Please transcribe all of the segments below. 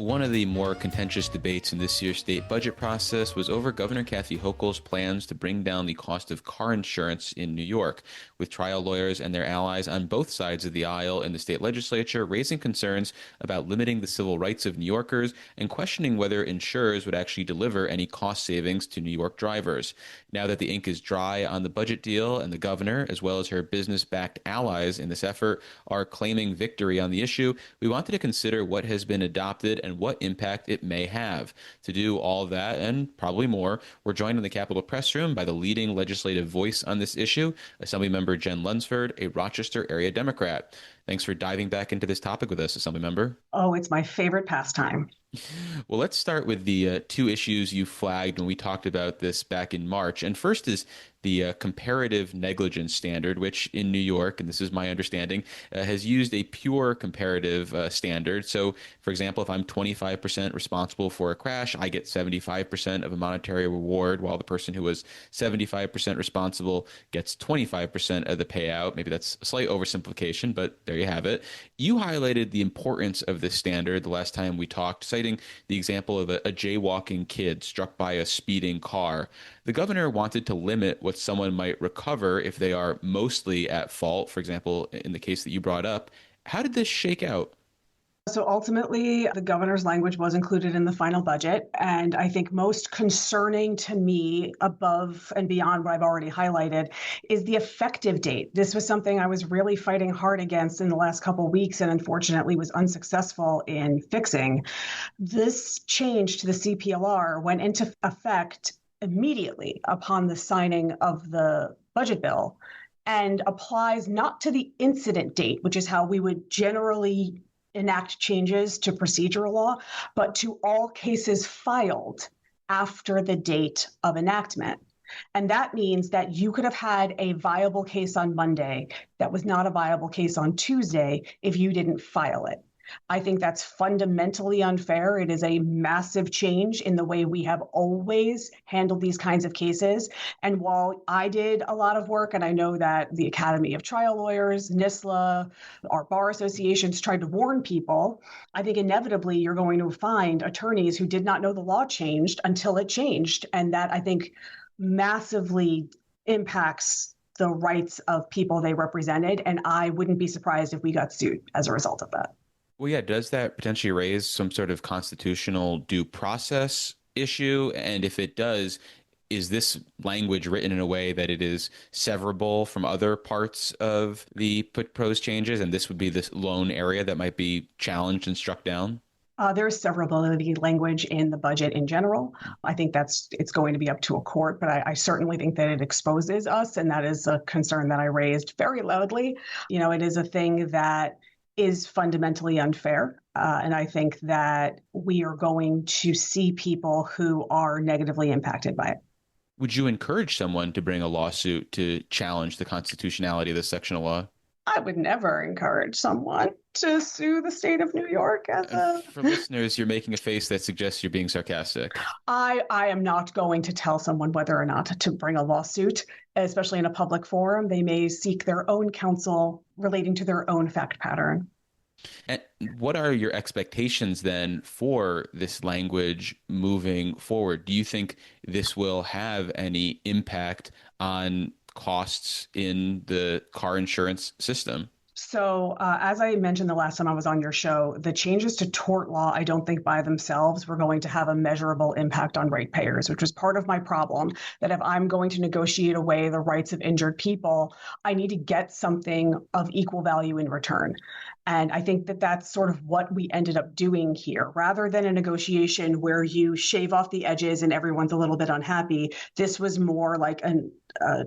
One of the more contentious debates in this year's state budget process was over Governor Kathy Hochul's plans to bring down the cost of car insurance in New York, with trial lawyers and their allies on both sides of the aisle in the state legislature raising concerns about limiting the civil rights of New Yorkers and questioning whether insurers would actually deliver any cost savings to New York drivers. Now that the ink is dry on the budget deal and the governor, as well as her business-backed allies in this effort, are claiming victory on the issue, we wanted to consider what has been adopted and what impact it may have. To do all that and probably more, we're joined in the Capitol Press Room by the leading legislative voice on this issue, Assemblymember Jen Lunsford, a Rochester-area Democrat. Thanks for diving back into this topic with us, Assemblymember. Oh, it's my favorite pastime. Well, let's start with the two issues you flagged when we talked about this back in March. And first is the comparative negligence standard, which in New York, and this is my understanding, has used a pure comparative standard. So, for example, if I'm 25% responsible for a crash, I get 75% of a monetary reward, while the person who was 75% responsible gets 25% of the payout. Maybe that's a slight oversimplification, but there you have it. You highlighted the importance of this standard the last time we talked, citing the example of a jaywalking kid struck by a speeding car. The governor wanted to limit what someone might recover if they are mostly at fault, for example, in the case that you brought up. How did this shake out? So ultimately, the governor's language was included in the final budget. And I think most concerning to me, above and beyond what I've already highlighted, is the effective date. This was something I was really fighting hard against in the last couple of weeks and unfortunately was unsuccessful in fixing. This change to the CPLR went into effect immediately upon the signing of the budget bill and applies not to the incident date, which is how we would generally enact changes to procedural law, but to all cases filed after the date of enactment. And that means that you could have had a viable case on Monday that was not a viable case on Tuesday if you didn't file it. I think that's fundamentally unfair. It is a massive change in the way we have always handled these kinds of cases. And while I did a lot of work, and I know that the Academy of Trial Lawyers, NISLA, our bar associations tried to warn people, I think inevitably you're going to find attorneys who did not know the law changed until it changed. And that, I think, massively impacts the rights of people they represented. And I wouldn't be surprised if we got sued as a result of that. Well, yeah, does that potentially raise some sort of constitutional due process issue? And if it does, is this language written in a way that it is severable from other parts of the proposed changes? And this would be this lone area that might be challenged and struck down? There's severability language in the budget in general. I think it's going to be up to a court, but I certainly think that it exposes us. And that is a concern that I raised very loudly. It is a thing that is fundamentally unfair. And I think that we are going to see people who are negatively impacted by it. Would you encourage someone to bring a lawsuit to challenge the constitutionality of this section of law? I would never encourage someone to sue the state of New York For listeners, you're making a face that suggests you're being sarcastic. I am not going to tell someone whether or not to bring a lawsuit, especially in a public forum. They may seek their own counsel relating to their own fact pattern. And what are your expectations then for this language moving forward? Do you think this will have any impact on costs in the car insurance system? So as I mentioned the last time I was on your show, the changes to tort law, I don't think by themselves were going to have a measurable impact on ratepayers, which was part of my problem, that if I'm going to negotiate away the rights of injured people, I need to get something of equal value in return. And I think that that's sort of what we ended up doing here. Rather than a negotiation where you shave off the edges and everyone's a little bit unhappy, this was more like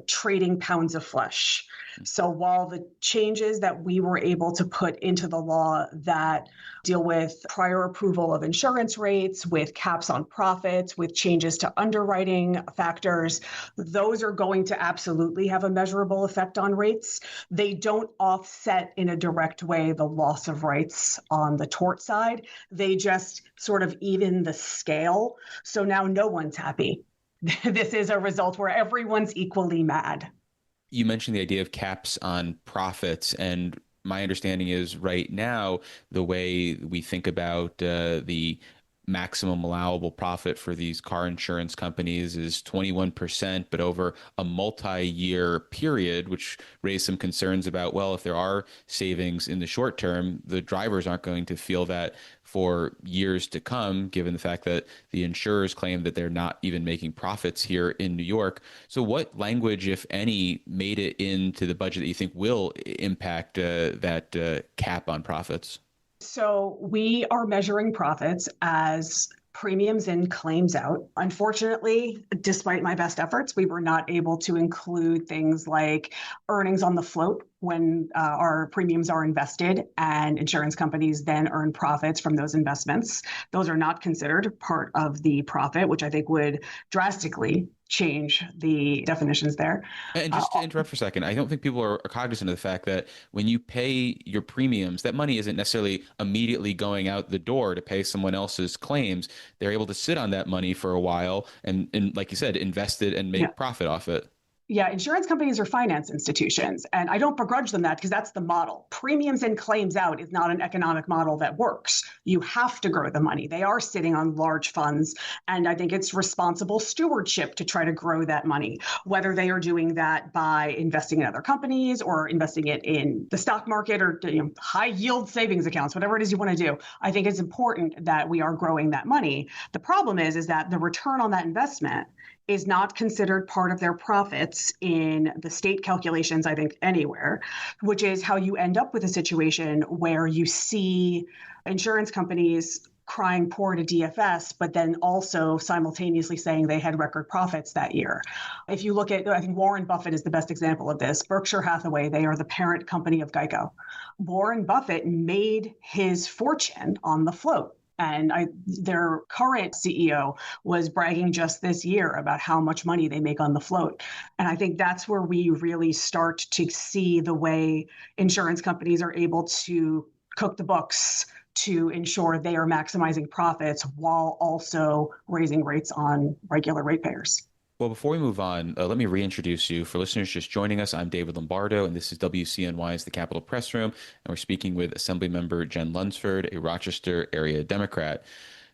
trading pounds of flesh. So while the changes that we were able to put into the law that deal with prior approval of insurance rates, with caps on profits, with changes to underwriting factors, those are going to absolutely have a measurable effect on rates. They don't offset in a direct way the loss of rights on the tort side. They just sort of even the scale. So now no one's happy. This is a result where everyone's equally mad. You mentioned the idea of caps on profits, and my understanding is right now, the way we think about the maximum allowable profit for these car insurance companies is 21%, but over a multi-year period, which raised some concerns about, well, if there are savings in the short term, the drivers aren't going to feel that for years to come, given the fact that the insurers claim that they're not even making profits here in New York. So what language, if any, made it into the budget that you think will impact that cap on profits? So we are measuring profits as premiums in, claims out. Unfortunately, despite my best efforts, we were not able to include things like earnings on the float when our premiums are invested and insurance companies then earn profits from those investments. Those are not considered part of the profit, which I think would drastically change the definitions there. And just to interrupt for a second, I don't think people are cognizant of the fact that when you pay your premiums, that money isn't necessarily immediately going out the door to pay someone else's claims. They're able to sit on that money for a while and like you said, invest it and Yeah. make profit off it. Yeah, insurance companies are finance institutions, and I don't begrudge them that because that's the model. Premiums in, claims out is not an economic model that works. You have to grow the money. They are sitting on large funds, and I think it's responsible stewardship to try to grow that money, whether they are doing that by investing in other companies or investing it in the stock market or high yield savings accounts, whatever it is you want to do. I think it's important that we are growing that money. The problem is that the return on that investment is not considered part of their profits in the state calculations, I think, anywhere, which is how you end up with a situation where you see insurance companies crying poor to DFS, but then also simultaneously saying they had record profits that year. If you look at, I think Warren Buffett is the best example of this. Berkshire Hathaway, they are the parent company of Geico. Warren Buffett made his fortune on the float. And their current CEO was bragging just this year about how much money they make on the float. And I think that's where we really start to see the way insurance companies are able to cook the books to ensure they are maximizing profits while also raising rates on regular ratepayers. Well, before we move on, let me reintroduce you. For listeners just joining us, I'm David Lombardo, and this is WCNY's The Capitol Press Room, and we're speaking with Assemblymember Jen Lunsford, a Rochester-area Democrat.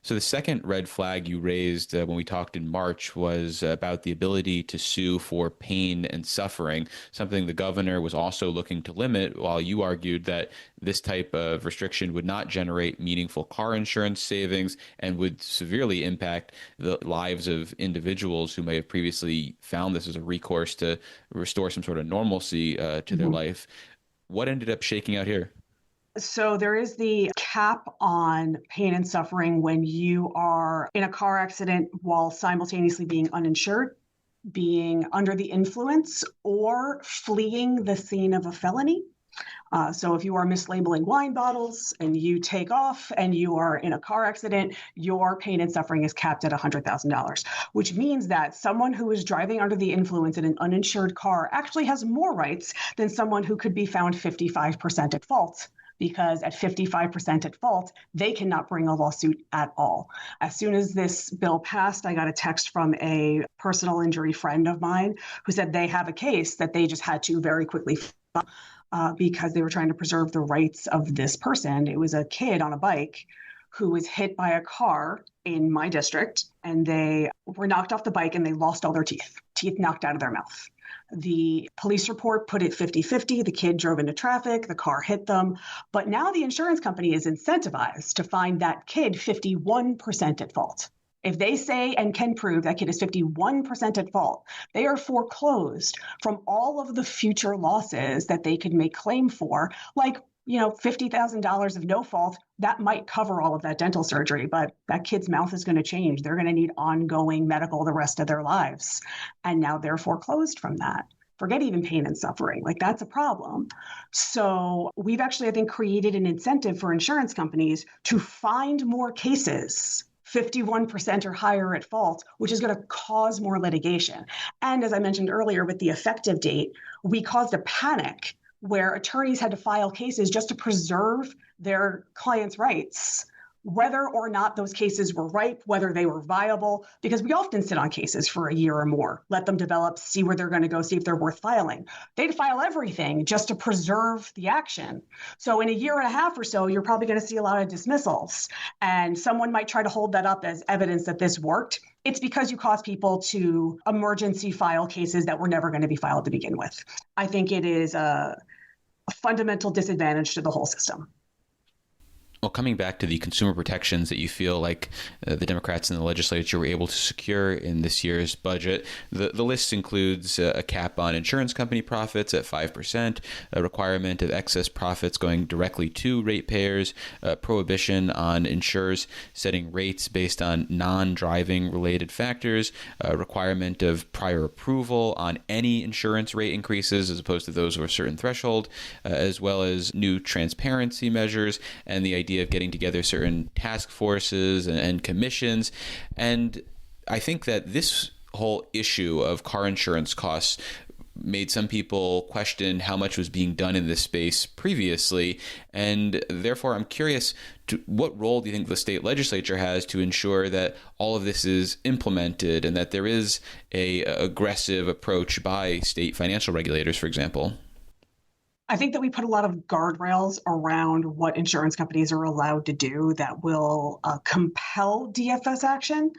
So the second red flag you raised when we talked in March was about the ability to sue for pain and suffering, something the governor was also looking to limit, while you argued that this type of restriction would not generate meaningful car insurance savings and would severely impact the lives of individuals who may have previously found this as a recourse to restore some sort of normalcy to their life. What ended up shaking out here? So there is the cap on pain and suffering when you are in a car accident while simultaneously being uninsured, being under the influence, or fleeing the scene of a felony. So if you are mislabeling wine bottles and you take off and you are in a car accident, your pain and suffering is capped at $100,000, which means that someone who is driving under the influence in an uninsured car actually has more rights than someone who could be found 55% at fault. Because at 55% at fault, they cannot bring a lawsuit at all. As soon as this bill passed, I got a text from a personal injury friend of mine who said they have a case that they just had to very quickly because they were trying to preserve the rights of this person. It was a kid on a bike who was hit by a car in my district, and they were knocked off the bike and they lost all their teeth knocked out of their mouth. The police report put it 50-50. The kid drove into traffic, the car hit them. But now the insurance company is incentivized to find that kid 51% at fault. If they say and can prove that kid is 51% at fault, they are foreclosed from all of the future losses that they could make claim for, like $50,000 of no fault. That might cover all of that dental surgery, but that kid's mouth is going to change. They're going to need ongoing medical the rest of their lives. And now they're foreclosed from that. Forget even pain and suffering. Like, that's a problem. So we've actually, I think, created an incentive for insurance companies to find more cases 51% or higher at fault, which is going to cause more litigation. And as I mentioned earlier, with the effective date, we caused a panic where attorneys had to file cases just to preserve their clients' rights whether or not those cases were ripe, whether they were viable, because we often sit on cases for a year or more, let them develop, see where they're going to go, see if they're worth filing. They'd file everything just to preserve the action. So in a year and a half or so, you're probably going to see a lot of dismissals. And someone might try to hold that up as evidence that this worked. It's because you cause people to emergency file cases that were never going to be filed to begin with. I think it is a fundamental disadvantage to the whole system. Well, coming back to the consumer protections that you feel like the Democrats in the legislature were able to secure in this year's budget, the list includes a cap on insurance company profits at 5%, a requirement of excess profits going directly to ratepayers, a prohibition on insurers setting rates based on non-driving related factors, a requirement of prior approval on any insurance rate increases as opposed to those of a certain threshold, as well as new transparency measures and the idea of getting together certain task forces and commissions. And I think that this whole issue of car insurance costs made some people question how much was being done in this space previously. And therefore, I'm curious, what role do you think the state legislature has to ensure that all of this is implemented and that there is a aggressive approach by state financial regulators, for example? I think that we put a lot of guardrails around what insurance companies are allowed to do that will compel DFS action,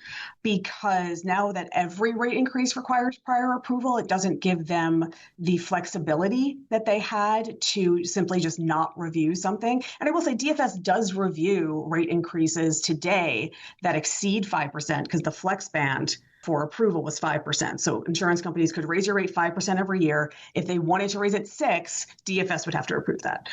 because now that every rate increase requires prior approval, it doesn't give them the flexibility that they had to simply just not review something. And I will say DFS does review rate increases today that exceed 5% because the flex band for approval was 5%. So insurance companies could raise your rate 5% every year. If they wanted to raise it 6%, DFS would have to approve that.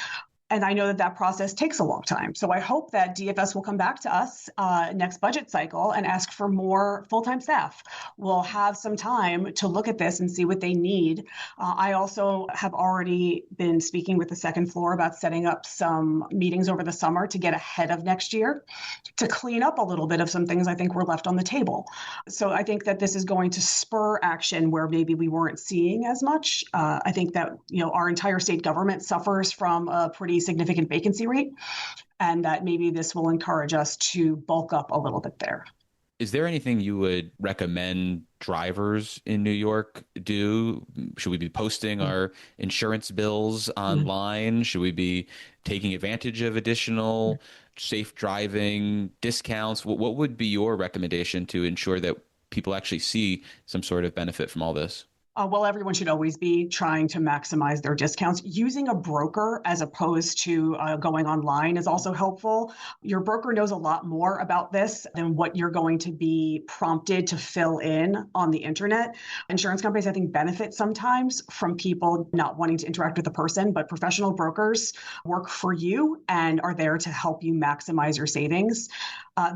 And I know that that process takes a long time. So I hope that DFS will come back to us next budget cycle and ask for more full-time staff. We'll have some time to look at this and see what they need. I also have already been speaking with the second floor about setting up some meetings over the summer to get ahead of next year to clean up a little bit of some things I think were left on the table. So I think that this is going to spur action where maybe we weren't seeing as much. I think that our entire state government suffers from a pretty significant vacancy rate, and that maybe this will encourage us to bulk up a little bit there. Is there anything you would recommend drivers in New York do? Should we be posting our insurance bills online? Should we be taking advantage of additional safe driving discounts? What would be your recommendation to ensure that people actually see some sort of benefit from all this? Well, everyone should always be trying to maximize their discounts. Using a broker as opposed to going online is also helpful. Your broker knows a lot more about this than what you're going to be prompted to fill in on the internet. Insurance companies, I think, benefit sometimes from people not wanting to interact with the person, but professional brokers work for you and are there to help you maximize your savings.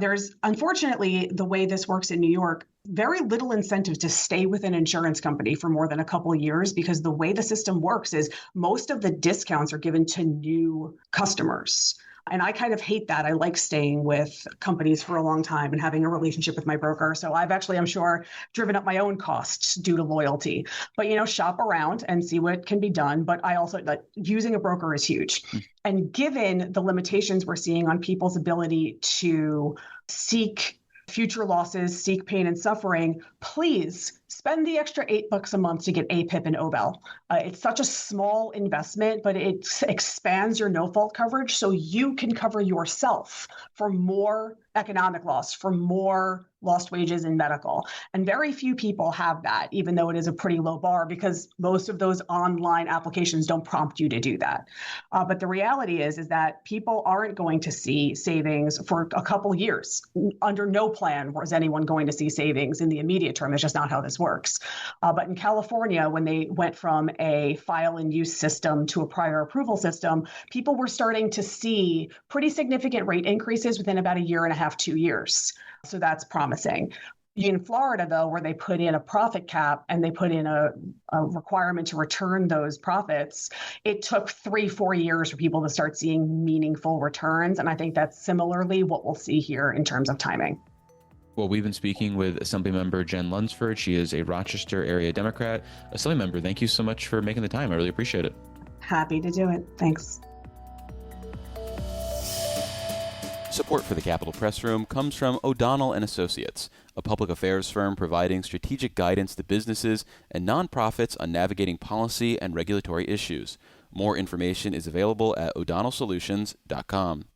There's, unfortunately, the way this works in New York, very little incentive to stay with an insurance company for more than a couple of years, because the way the system works is most of the discounts are given to new customers. And I kind of hate that. I like staying with companies for a long time and having a relationship with my broker. So I've actually, I'm sure, driven up my own costs due to loyalty. But, shop around and see what can be done. But I also, using a broker is huge. And given the limitations we're seeing on people's ability to seek future losses, seek pain and suffering, please spend the extra $8 a month to get APIP and OBEL. It's such a small investment, but it expands your no-fault coverage so you can cover yourself for more economic loss, for more lost wages in medical. And very few people have that, even though it is a pretty low bar, because most of those online applications don't prompt you to do that. But the reality is that people aren't going to see savings for a couple years. Under no plan was anyone going to see savings in the immediate term. It's just not how this works. But in California, when they went from a file and use system to a prior approval system, people were starting to see pretty significant rate increases within about a year and a half, 2 years. So that's promising. In Florida, though, where they put in a profit cap and they put in a requirement to return those profits, it took 3-4 years for people to start seeing meaningful returns. And I think that's similarly what we'll see here in terms of timing. Well, we've been speaking with Assemblymember Jen Lunsford. She is a Rochester-area Democrat. Assemblymember, thank you so much for making the time. I really appreciate it. Happy to do it. Thanks. Support for the Capitol Press Room comes from O'Donnell and Associates, a public affairs firm providing strategic guidance to businesses and nonprofits on navigating policy and regulatory issues. More information is available at o'donnellsolutions.com.